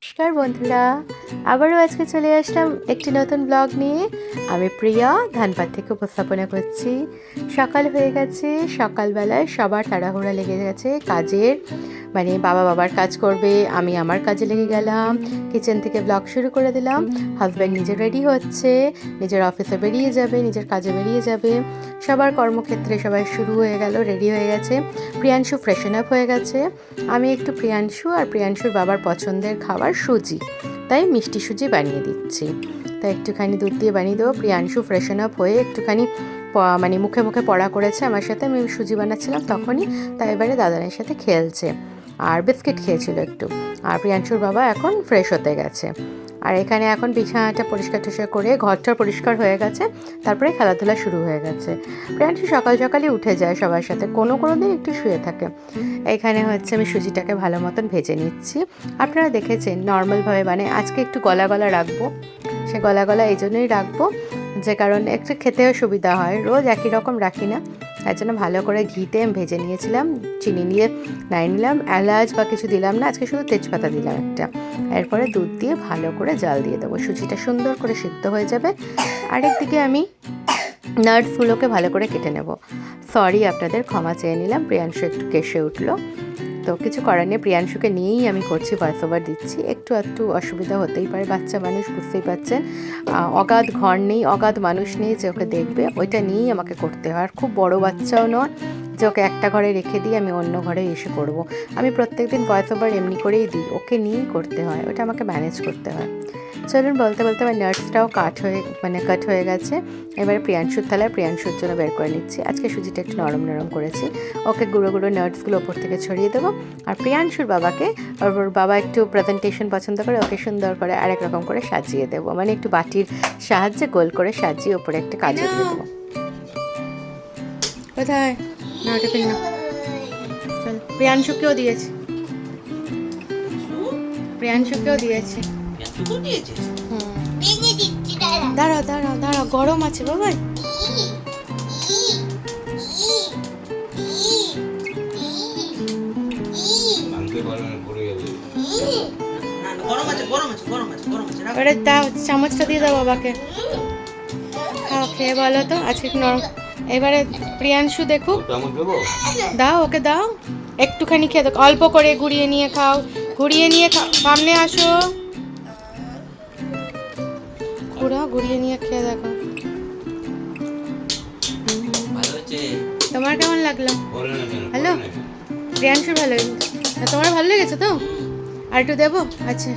নমস্কার বন্ধুরা, আবারও আজকে চলে আসলাম একটি নতুন ব্লগ নিয়ে। আমি প্রিয়া ধানবাদ থেকে উপস্থাপনা করছি। সকাল হয়ে গেছে, সকালবেলায় সবার তাড়াহুড়া লেগে গেছে কাজের, মানে বাবার কাজ করবে, আমি আমার কাজে লেগে গেলাম। কিচেন থেকে ব্লগ শুরু করে দিলাম। হাজব্যান্ড নিজে রেডি হচ্ছে, নিজের অফিসে বেরিয়ে যাবে, নিজের কাজে বেরিয়ে যাবে। সবার কর্মক্ষেত্রে সবাই শুরু হয়ে গেল, রেডি হয়ে গেছে। প্রিয়াংশু ফ্রেশন আপ হয়ে গেছে। আমি একটু প্রিয়াংশু আর প্রিয়াংশুর বাবার পছন্দের খাবার সুজি, তাই মিষ্টি সুজি বানিয়ে দিচ্ছি। তাই একটুখানি দুধ দিয়ে বানিয়ে দেবো। প্রিয়াংশু ফ্রেশন আপ হয়ে একটুখানি মানে মুখে মুখে পড়া করেছে আমার সাথে, আমি সুজি বানাচ্ছিলাম তখনই। তাই এবারে দাদানের সাথে খেলছে আর বিস্কিট খেয়েছিল একটু। আর প্রিয়াংশুর বাবা এখন ফ্রেশ হতে গেছে। আর এখানে এখন বিছানাটা পরিষ্কার টরিষ্কার করে ঘরটা পরিষ্কার হয়ে গেছে, তারপরে খেলাধুলা শুরু হয়ে গেছে। প্রিয়াংশু সকাল সকালই উঠে যায় সবার সাথে, কোনো দিন একটু শুয়ে থাকে। এখানে হচ্ছে আমি সুজিটাকে ভালো মতন ভেজে নিচ্ছি। আপনারা দেখেছেন নর্মালভাবে, মানে আজকে একটু গলা রাখবো। সে গলা এই জন্যই রাখবো যে কারণ একটু খেতেও সুবিধা হয়, রোজ একই রকম রাখি না। তার জন্য ভালো করে ঘিতে ভেজে নিয়েছিলাম, চিনি নিয়ে নাই নিলাম, এলাচ বা কিছু দিলাম না, আজকে শুধু তেজপাতা দিলাম একটা। এরপরে দুধ দিয়ে ভালো করে জাল দিয়ে দেবো, সুজিটা সুন্দর করে সিদ্ধ হয়ে যাবে। আরেকদিকে আমি নাটসগুলোকে ভালো করে কেটে নেব। সরি, আপনাদের ক্ষমা চেয়ে নিলাম, প্রিয়াংশু একটু কেসে উঠলো, তো কিছু করার নেই। প্রিয়াংশুকে নিয়েই আমি করছি, ভয়েস ওভার দিচ্ছি। একটু অসুবিধা হতেই পারে, বাচ্চা মানুষ বুঝতেই পারছেন। অগাধ ঘর নেই, অগাধ মানুষ নেই যে ওকে দেখবে, ওইটা নিয়েই আমাকে করতে হয়। আর খুব বড় বাচ্চাও নয় যে ওকে একটা ঘরে রেখে দিয়ে আমি অন্য ঘরে এসে করব। আমি প্রত্যেকদিন ভয়েস ওভার এমনি করেই দিই, ওকে নিয়েই করতে হয়, ওটা আমাকে ম্যানেজ করতে হয়। চলুন, বলতে আমার নাটসটাও কাট হয়ে গেছে। এবারে প্রিয়াংশুর থালায় প্রিয়াংশুর জন্য বের করে নিচ্ছি। আজকে সুজিটা একটু নরম করেছি। ওকে গুঁড়ো নাটসগুলো ওপর থেকে ছড়িয়ে দেবো। আর প্রিয়াংশুর বাবাকে, ওর বাবা একটু প্রেজেন্টেশন পছন্দ করে, ওকে সুন্দর করে আরেক রকম করে সাজিয়ে দেবো, মানে একটু বাটির সাহায্যে গোল করে সাজিয়ে ওপরে একটা কাজও দিয়ে দেবো। কোথায় না ওটা ফেল না, চল। প্রিয়াংশুকেও দিয়েছি, দাঁড়াও, গরম আছে বাবা। এবারে দাও, চামচটা দিয়ে দাও বাবাকে, খাও, খেয়ে বলো তো আজকে নরম। এবারে প্রিয়াংশু দেখুক, দাও ওকে দাও, একটুখানি খেয়ে দেখো, অল্প করে ঘুরিয়ে নিয়ে খাও, সামনে আসো, ঘুরিয়ে নিয়ে খেয়ে দেখো। তোমার কেমন লাগলো? হ্যালো, প্রিয়াংশুর ভালো, তোমার ভালো লেগেছে তো? আর একটু দেবো? আচ্ছা,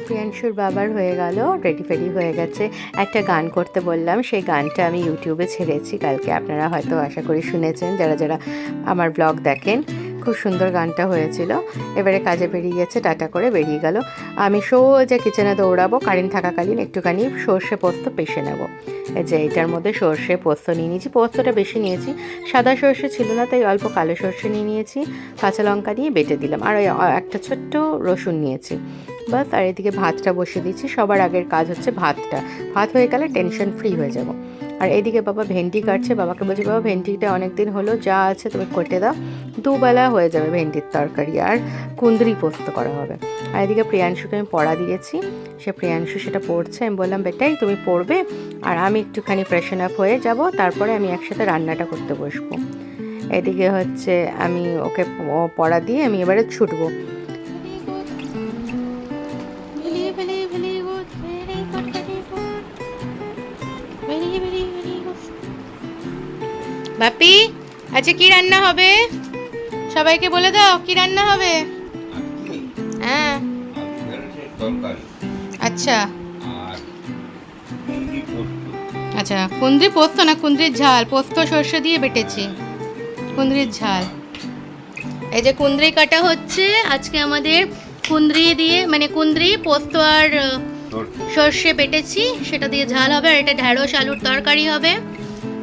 প্রিয়াংশুর বাবার হয়ে গেল, রেডি হয়ে গেছে। একটা গান করতে বললাম, সেই গানটা আমি ইউটিউবে ছেড়েছি কালকে, আপনারা হয়তো আশা করি শুনেছেন যারা আমার ব্লগ দেখেন। খুব সুন্দর গানটা হয়েছিল। এবারে কাজে বেরিয়ে গেছে, টাটা করে বেরিয়ে গেল। আমি সোজা কিচেনে দৌড়াবো, কারেন্ট থাকাকালীন একটুখানি সর্ষে পোস্ত পেষে নেব। এই যে এটার মধ্যে সর্ষে পোস্ত নিয়ে নিয়েছি, পোস্তটা বেশি নিয়েছি, সাদা সর্ষে ছিল না তাই অল্প কালো সর্ষে নিয়ে নিয়েছি, কাঁচা লঙ্কা দিয়ে বেটে দিলাম, আর একটা ছোট্ট রসুন নিয়েছি, বাস। আর এদিকে ভাতটা বসিয়ে দিচ্ছি। সবার আগের কাজ হচ্ছে ভাত হয়ে গেলে টেনশন ফ্রি হয়ে যাব। আর এদিকে বাবা ভেন্ডি কাটছে, বাবাকে বলছি বাবা ভেন্ডিটা অনেক দিন হলো, যা আছে তুমি কেটে দাও, দুবেলা হয়ে যাবে ভেন্ডির তরকারি, আর কুঁদরি পোস্ত করা হবে। আর এদিকে প্রিয়াংশুকে আমি পড়া দিয়েছি, প্রিয়াংশু সেটা পড়ছে। আমি বললাম বেটাই তুমি পড়বে, আর আমি একটুখানি ফ্রেশন আপ হয়ে যাব, তারপরে আমি একসাথে রান্নাটা করতে বসবো। এদিকে হচ্ছে আমি ওকে পড়া দিয়ে আমি এবারে ছুটবো। বাপি, আচ্ছা কি রান্না হবে? সবাইকে বলে দাও কি রান্না হবে। হ্যাঁ, আচ্ছা কুঁদরি পোস্ত না কুঁদরির ঝাল, পোস্ত সর্ষে দিয়ে বেটেছি, কুঁদরির ঝাল। এই যে কুঁদরি কাটা হচ্ছে আজকে আমাদের, কুঁদরি দিয়ে মানে কুঁদরি পোস্ত আর সর্ষে বেটেছি, সেটা দিয়ে ঝাল হবে। আর এটা ঢ্যাঁড়স আলুর তরকারি হবে।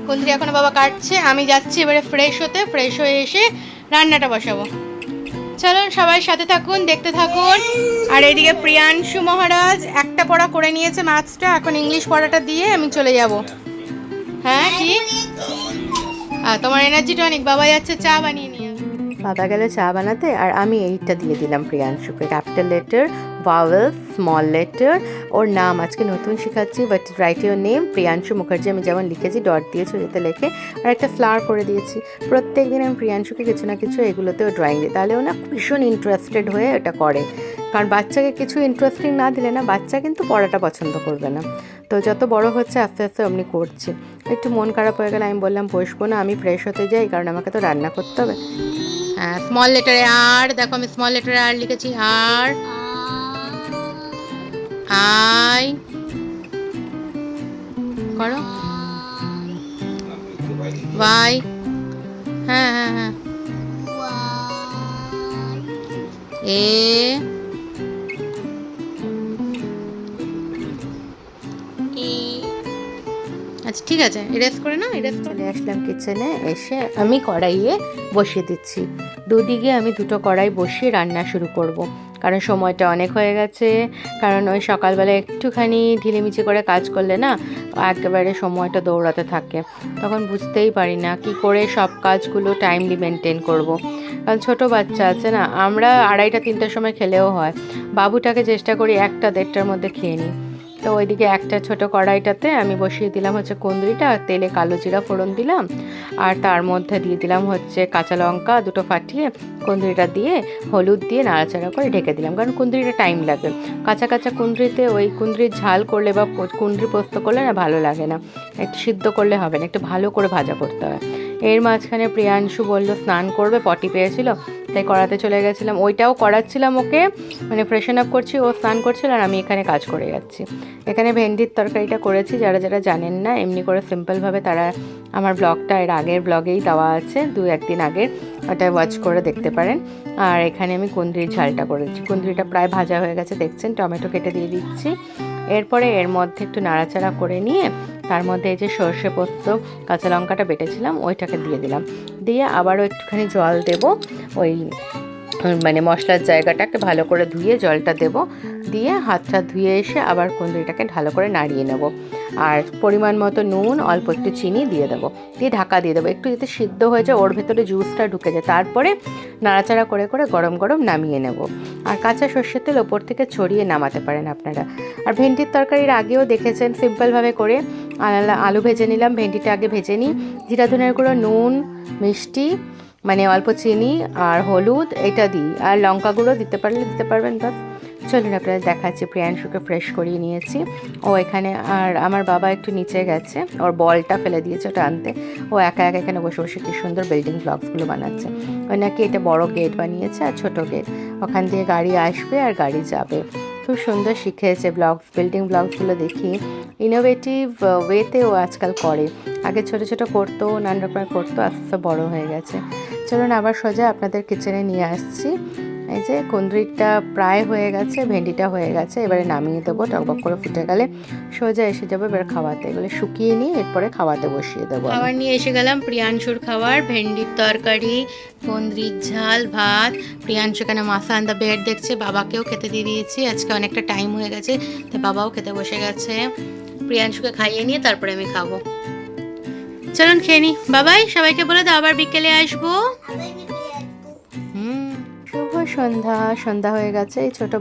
কুঁদরি এখন বাবা কাটছে, আমি যাচ্ছি এবারে ফ্রেশ হয়ে এসে রান্নাটা বসাবো। চলুন সবাই সাথে থাকুন, দেখতে থাকুন। আর এদিকে প্রিয়াংশু মহারাজ একটা পড়া করে নিয়েছে, ম্যাথসটা, এখন ইংলিশ পড়াটা দিয়ে আমি চলে যাব। হ্যাঁ কি তোমার এনার্জিটা অনেক, বাবা যাচ্ছে চা বানিয়ে নিয়ে। বাবা গেল চা বানাতে, আর আমি এইটা দিয়ে দিলাম প্রিয়াংশুকে, capital letter, vowel, small letter. ওর নাম আজকে নতুন শেখাচ্ছি, but write your name Priyanshu Mukherjee, আমি যেমন লিখেছি ডট দিয়েছি যেতে লেখে, আর একটা ফ্লাওয়ার করে দিয়েছি। প্রত্যেক দিন আমি প্রিয়াংশুকে কিছু না কিছু এগুলোতেও ড্রয়িং দিই, তাহলে ও না ভীষণ ইন্টারেস্টেড হয়ে এটা করে। কারণ বাচ্চাকে কিছু ইন্টারেস্টিং না দিলে না, বাচ্চা কিন্তু পড়াটা পছন্দ করবে না। তো যত বড় হচ্ছে আস্তে আস্তে অমনি করছে। একটু মন খারাপ হয়ে গেলে আমি বললাম বসবো না, আমি ফ্রেশ হতে যাই, কারণ আমাকে তো রান্না করতে হবে। হ্যাঁ, স্মল লেটারে আর, দেখো আমি স্মল লেটারে আর লিখেছি, আর আই করো, ওয়াই, হ্যাঁ হ্যাঁ হ্যাঁ, এ, আচ্ছা ঠিক আছে, এরেজ করে নাও, এরেজ। চলে আসলাম কিচেনে, এসে আমি কড়াইয়ে বসিয়ে দিচ্ছি। দুদিকে আমি দুটো কড়াই বসিয়ে রান্না শুরু করব। কারণ সময়টা অনেক হয়ে গেছে, কারণ ওই সকালবেলা একটুখানি ঢিলেমিচি করে কাজ করলে না একেবারে সময়টা দৌড়াতে থাকে, তখন বুঝতেই পারি না কি করে সব কাজগুলো টাইমলি মেনটেন করব। কারণ ছোটো বাচ্চা আছে না, আমরা 2:30-3টার সময় খেলেও হয়, বাবুটাকে চেষ্টা করি 1টা-1:30টার মধ্যে খেয়ে নিই। তো ওইদিকে একটা ছোট কড়াইটাতে আমি বসিয়ে দিলাম হচ্ছে কুঁদরিটা, তেলে কালো জিরা ফোড়ন দিলাম, আর তার মধ্যে দিয়ে দিলাম হচ্ছে কাঁচা লঙ্কা দুটো ফাটিয়ে, কুঁদরিটা দিয়ে হলুদ দিয়ে নাড়াচাড়া করে ঢেকে দিলাম, কারণ কুঁদরিটা টাইম লাগে। কাঁচা কাঁচা কুঁদরিতে ওই কুঁদরির ঝাল করলে বা কুঁদরি পোস্ত করলে না ভালো লাগে না, একটু সিদ্ধ করলে হবে না, একটু ভালো করে ভাজা করতে হয়। এর মাঝখানে প্রিয়াংশু বলল স্নান করবে, পটি পেয়েছিল, তাই করাতে চলে গেছিলাম, ওইটাও করাচ্ছিলাম ওকে, মানে ফ্রেশন আপ করছি, ও স্নান করছিল আর আমি এখানে কাজ করে যাচ্ছি। এখানে ভেন্ডির তরকারিটা করেছি, যারা যারা জানেন না এমনি করে সিম্পলভাবে তারা আমার ব্লগটা এর আগের ব্লগেই দেওয়া আছে, 2-1 দিন আগের, ওটা ওয়াচ করে দেখতে পারেন। আর এখানে আমি কুঁদরির ঝালটা করেছি, কুঁদরিটা প্রায় ভাজা হয়ে গেছে দেখছেন, টমেটো কেটে দিয়ে দিচ্ছি। এরপরে এর মধ্যে একটু নাড়াচাড়া করে নিয়ে তার মধ্যে এই যে সর্ষে পোস্ত কাঁচা লঙ্কাটা বেটেছিলাম ওইটাকে দিয়ে দিলাম, দিয়ে আবারও একটুখানি জল দেব, ওই মানে মশলার জায়গাটাকে ভালো করে ধুয়ে জলটা দেব, দিয়ে হাতটা ধুয়ে এসে আবার কুঁদরিটাকে ভালো করে নাড়িয়ে নেব, আর পরিমাণ মতো নুন, অল্প একটু চিনি দিয়ে দেবো, দিয়ে ঢাকা দিয়ে দেবো, একটু যাতে সিদ্ধ হয়ে যায়, ওর ভেতরে জুসটা ঢুকে যায়, তারপরে নাড়াচাড়া করে করে গরম গরম নামিয়ে নেব। আর কাঁচা সর্ষের তেল ওপর থেকে ছড়িয়ে নামাতে পারেন আপনারা। আর ভেন্ডির তরকারির আগেও দেখেছেন সিম্পলভাবে করে আলু ভেজে নিলাম, ভেন্ডিটা আগে ভেজে নিই, জিরা ধনের গুঁড়ো, নুন, মিষ্টি, মানে অল্প চিনি আর হলুদ এটা দিই, আর লঙ্কা গুঁড়ো দিতে পারলে দিতে পারবেন। বাস চলুন আপনারা দেখাচ্ছি, প্রিয়াংশুকে ফ্রেশ করিয়ে নিয়েছি, ও এখানে, আর আমার বাবা একটু নিচে গেছে, ওর বলটা ফেলে দিয়েছে ওটা আনতে, ও একা একা এখানে বসে বসে কি সুন্দর বিল্ডিং ব্লকসগুলো বানাচ্ছে। ওই নাকি এটা বড় গেট বানিয়েছে আর ছোটো গেট, ওখান দিয়ে গাড়ি আসবে আর গাড়ি যাবে, খুব সুন্দর শিখেছে বিল্ডিং ব্লকসগুলো দেখি, ইনোভেটিভ ওয়েতে ও আজকাল করে, আগে ছোটো ছোটো করতো, নানা রকমের করতো, আস্তে আস্তে বড়ো হয়ে গেছে। চলুন আবার সোজা আপনাদের কিচেনে নিয়ে আসছি। এই যে কুঁদরিটা প্রায় হয়ে গেছে, ভেন্ডিটা হয়ে গেছে, এবারে নামিয়ে দেবো, টকবক করে ফুটে গেলে সোজা এসে যাবো এবার খাওয়াতে, এগুলো শুকিয়ে নিয়ে এরপরে খাওয়াতে বসিয়ে দেবো। খাবার নিয়ে এসে গেলাম, প্রিয়াংশুর খাবার, ভেন্ডির তরকারি, কুঁদরির ঝাল, ভাত। প্রিয়াংশু এখানে মাসা আন দ্য বেড দেখছে, বাবাকেও খেতে দিয়ে দিয়েছি, আজকে অনেকটা টাইম হয়ে গেছে তাই বাবাও খেতে বসে গেছে। প্রিয়াংশুকে খাইয়ে নিয়ে তারপরে আমি খাবো। চলুন খেয়ে নি, বাবাই সবাইকে বলে দাও আবার বিকেলে আসবো। শুভ সন্ধ্যা, সন্ধ্যা হয়ে গেছে। এই ছোট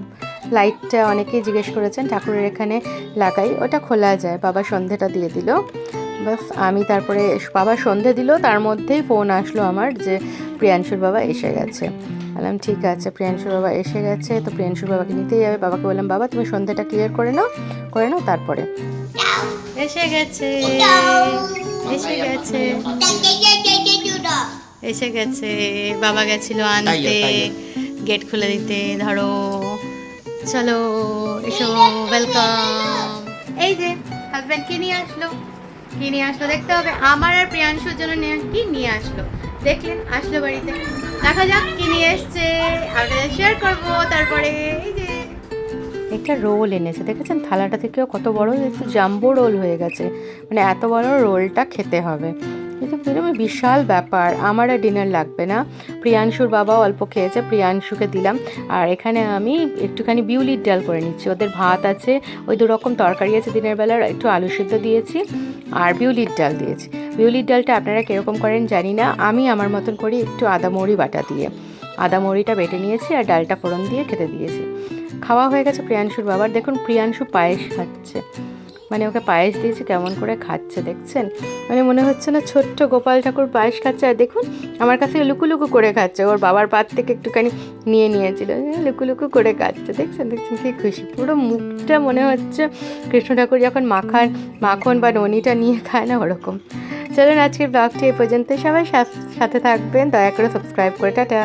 লাইটটা অনেকেই জিজ্ঞেস করেছেন ঠাকুরের এখানে লাগাই, ওটা খোলা যায়, বাবা সন্ধেটা দিয়ে দিল, বাস আমি তারপরে বাবা সন্ধে দিল, তার মধ্যেই ফোন আসলো আমার যে প্রিয়াংশুর বাবা এসে গেছে। বললাম ঠিক আছে, প্রিয়াংশুর বাবা এসে গেছে, তো প্রিয়াংশুর বাবাকে নিতেই যাবে। বাবাকে বললাম বাবা তুমি সন্ধেটা ক্লিয়ার করে নাও তারপরে। এসে গেছে, এসে গেছে, এসে গেছে, বাবা গেছিল আনতে, গেট খুলে দিতে, ধরো চলো এসো, ওয়েলকাম। এই যে হাজব্যান্ড কি নিয়ে আসলো, কি নিয়ে আসলো দেখতে হবে, আমার আর প্রিয়াংশুর জন্য কি নিয়ে আসলো দেখলেন, আসলো বাড়িতে, দেখা যাক কি নিয়ে এসছে, আপনাদের শেয়ার করবো। তারপরে এই যে একটা রোল এনেছে, দেখেছেন থালাটা থেকেও কত বড়, একটু জাম্বো রোল হয়ে গেছে, মানে এত বড় রোলটা খেতে হবে। এটা বেরোবে বিশাল ব্যাপার। আমার আর ডিনার লাগবে না, প্রিয়াংশুর বাবাও অল্প খেয়েছে, প্রিয়াংশুকে দিলাম। আর এখানে আমি একটুখানি বিউলির ডাল করে নিচ্ছি। ওদের ভাত আছে, ওই 2 রকম তরকারি আছে দিনের বেলার, একটু আলু সিদ্ধ দিয়েছি আর বিউলির ডাল দিয়েছি। বিউলির ডালটা আপনারা কীরকম করেন জানি না, আমি আমার মতন করি একটু আদা মৌরি বাটা দিয়ে। আদা মৌরিটা বেটে নিয়েছি আর ডালটা ফোড়ন দিয়ে খেতে দিয়েছি। খাওয়া হয়ে গেছে প্রিয়াংশুর বাবার। দেখুন প্রিয়াংশু পায়েস খাচ্ছে, মানে ওকে পায়েস দিয়েছি কেমন করে খাচ্ছে দেখছেন, মানে মনে হচ্ছে না ছোট্ট গোপাল ঠাকুর পায়েস খাচ্ছে। আর দেখুন আমার কাছে লুকু করে খাচ্ছে, ওর বাবার পাত থেকে একটুখানি নিয়ে নিয়েছিল, লুকু করে খাচ্ছে। দেখছেন কি খুশি, পুরো মুখটা মনে হচ্ছে কৃষ্ণ ঠাকুর যখন মাখন বা ননিটা নিয়ে খায় না ওরকম। চলুন আজকের ব্লগটি এ পর্যন্ত, সবাই সাথে থাকবেন, দয়া করে সাবস্ক্রাইব করে, টাটা।